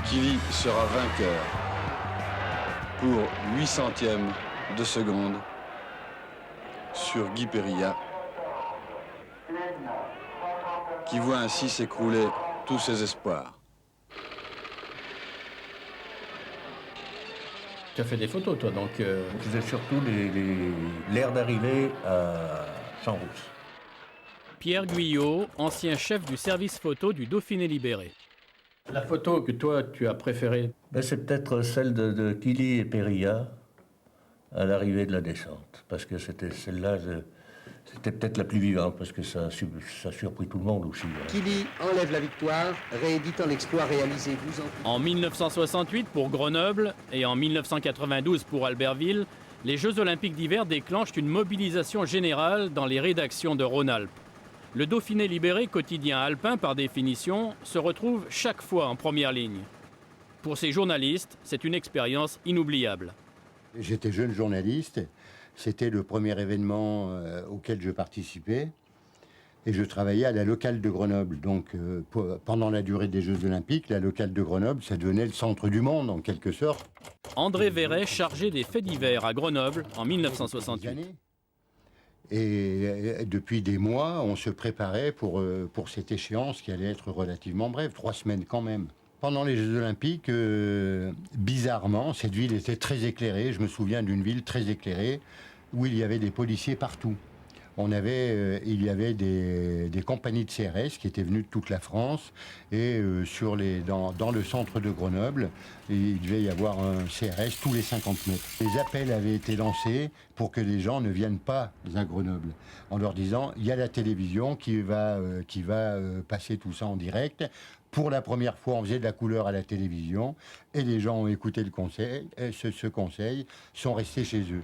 Killy sera vainqueur pour 800e de seconde sur Guy Périllat, qui voit ainsi s'écrouler tous ses espoirs. Tu as fait des photos, toi, donc Je faisais surtout l'air d'arrivée à Champs-Rousse. Pierre Guyot, ancien chef du service photo du Dauphiné libéré. la photo que toi, tu as préférée. C'est peut-être celle de Killy et Périllat à l'arrivée de la descente, parce que c'était celle-là, c'était peut-être la plus vivante, parce que ça a surpris tout le monde aussi. Killy enlève la victoire, rééditant l'exploit réalisé 12 ans plus tard. En 1968 pour Grenoble et en 1992 pour Albertville, les Jeux Olympiques d'hiver déclenchent une mobilisation générale dans les rédactions de Rhône-Alpes. Le Dauphiné libéré, quotidien alpin par définition, se retrouve chaque fois en première ligne. Pour ces journalistes, c'est une expérience inoubliable. J'étais jeune journaliste, c'était le premier événement auquel je participais et je travaillais à la locale de Grenoble. Donc pendant la durée des Jeux Olympiques, la locale de Grenoble, ça devenait le centre du monde en quelque sorte. André Verret, chargé des faits divers à Grenoble en 1968. Et depuis des mois, on se préparait pour cette échéance qui allait être relativement brève, 3 semaines quand même. Pendant les Jeux Olympiques, bizarrement, cette ville était très éclairée. Je me souviens d'une ville très éclairée où il y avait des policiers partout. Il y avait des compagnies de CRS qui étaient venues de toute la France et dans le centre de Grenoble, il devait y avoir un CRS tous les 50 mètres. Les appels avaient été lancés pour que les gens ne viennent pas à Grenoble en leur disant il y a la télévision qui va passer tout ça en direct. Pour la première fois, on faisait de la couleur à la télévision et les gens ont écouté le conseil, ce conseil, sont restés chez eux.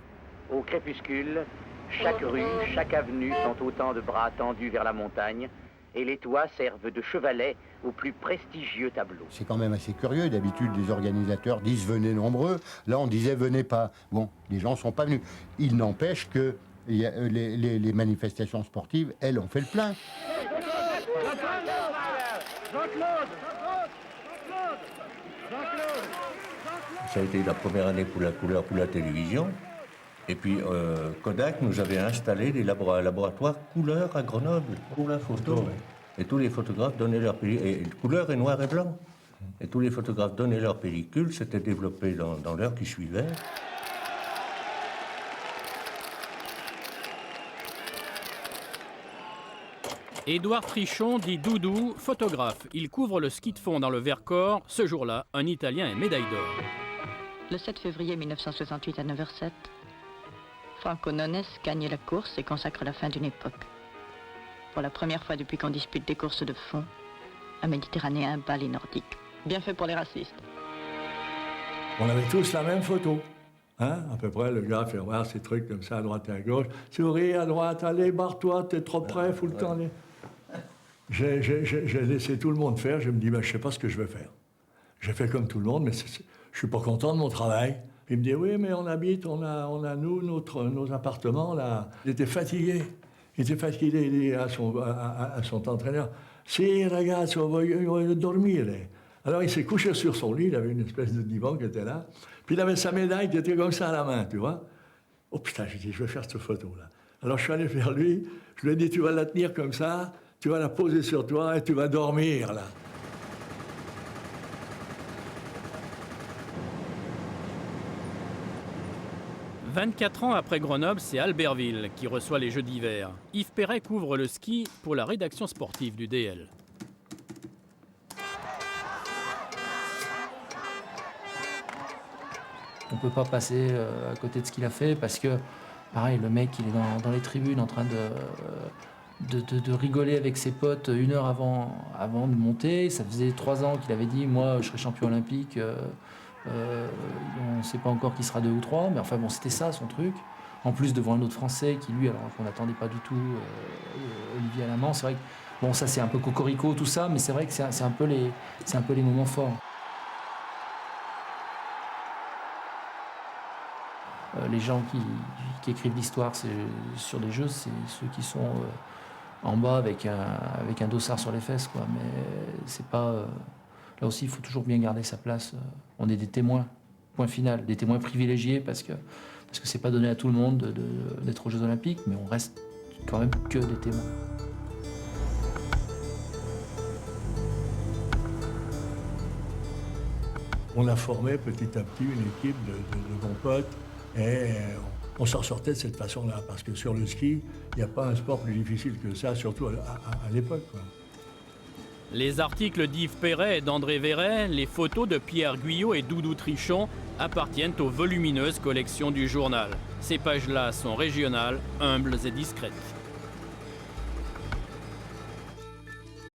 Au crépuscule, chaque rue, chaque avenue sont autant de bras tendus vers la montagne et les toits servent de chevalet aux plus prestigieux tableaux. C'est quand même assez curieux. D'habitude, les organisateurs disent « venez nombreux ». Là, on disait « venez pas ». Bon, les gens ne sont pas venus. Il n'empêche que les manifestations sportives, elles, ont fait le plein. Ça a été la première année pour la couleur, pour la télévision. Et puis Kodak nous avait installé des laboratoires couleur à Grenoble pour la photo. Ouais. Et tous les photographes donnaient leur pellicule. Couleur et noir et blanc. Et tous les photographes donnaient leur pellicule. C'était développé dans l'heure qui suivait. Édouard Trichon dit Doudou, photographe. Il couvre le ski de fond dans le Vercors. Ce jour-là, un Italien est médaille d'or. Le 7 février 1968 à 9h07, Franco Nones gagne la course et consacre la fin d'une époque. Pour la première fois depuis qu'on dispute des courses de fond, un Méditerranéen bat les Nordiques. Bien fait pour les racistes. On avait tous la même photo. Hein? À peu près, le gars fait voir ces trucs comme ça à droite et à gauche. Souris à droite, allez, barre-toi, t'es trop près, fous le temps. J'ai laissé tout le monde faire. Je me dis, ben, je sais pas ce que je vais faire. J'ai fait comme tout le monde, mais je suis pas content de mon travail. Il me dit, oui, mais on habite, on a nous, nos appartements, là. Il était fatigué. Il dit à son entraîneur, si, ragazzo, voglio dormire. Alors il s'est couché sur son lit, il avait une espèce de divan qui était là, puis il avait sa médaille qui était comme ça à la main, tu vois. Oh putain, j'ai dit, je vais faire cette photo-là. Alors je suis allé vers lui, je lui ai dit, tu vas la tenir comme ça, tu vas la poser sur toi et tu vas dormir, là. « 24 ans après Grenoble, c'est Albertville qui reçoit les Jeux d'hiver. Yves Perret couvre le ski pour la rédaction sportive du DL. On ne peut pas passer à côté de ce qu'il a fait parce que, pareil, le mec, il est dans les tribunes en train de rigoler avec ses potes 1 heure avant de monter. Ça faisait 3 ans qu'il avait dit « moi, je serai champion olympique ». On ne sait pas encore qui sera 2 ou 3, mais enfin bon, c'était ça son truc. En plus, devant un autre Français qui, lui, alors qu'on n'attendait pas du tout, Olivier Alamand, c'est vrai que, bon, ça c'est un peu cocorico, tout ça, mais c'est vrai que c'est un peu les moments forts. Les gens qui écrivent l'histoire sur des jeux, c'est ceux qui sont en bas avec un dossard sur les fesses, quoi. Mais c'est pas... Là aussi, il faut toujours bien garder sa place. On est des témoins, point final, des témoins privilégiés parce que c'est pas donné à tout le monde d'être aux Jeux Olympiques, mais on reste quand même que des témoins. On a formé petit à petit une équipe de bons potes et on s'en sortait de cette façon-là. Parce que sur le ski, il n'y a pas un sport plus difficile que ça, surtout à l'époque, quoi. Les articles d'Yves Perret et d'André Verret, les photos de Pierre Guyot et Doudou Trichon appartiennent aux volumineuses collections du journal. Ces pages-là sont régionales, humbles et discrètes.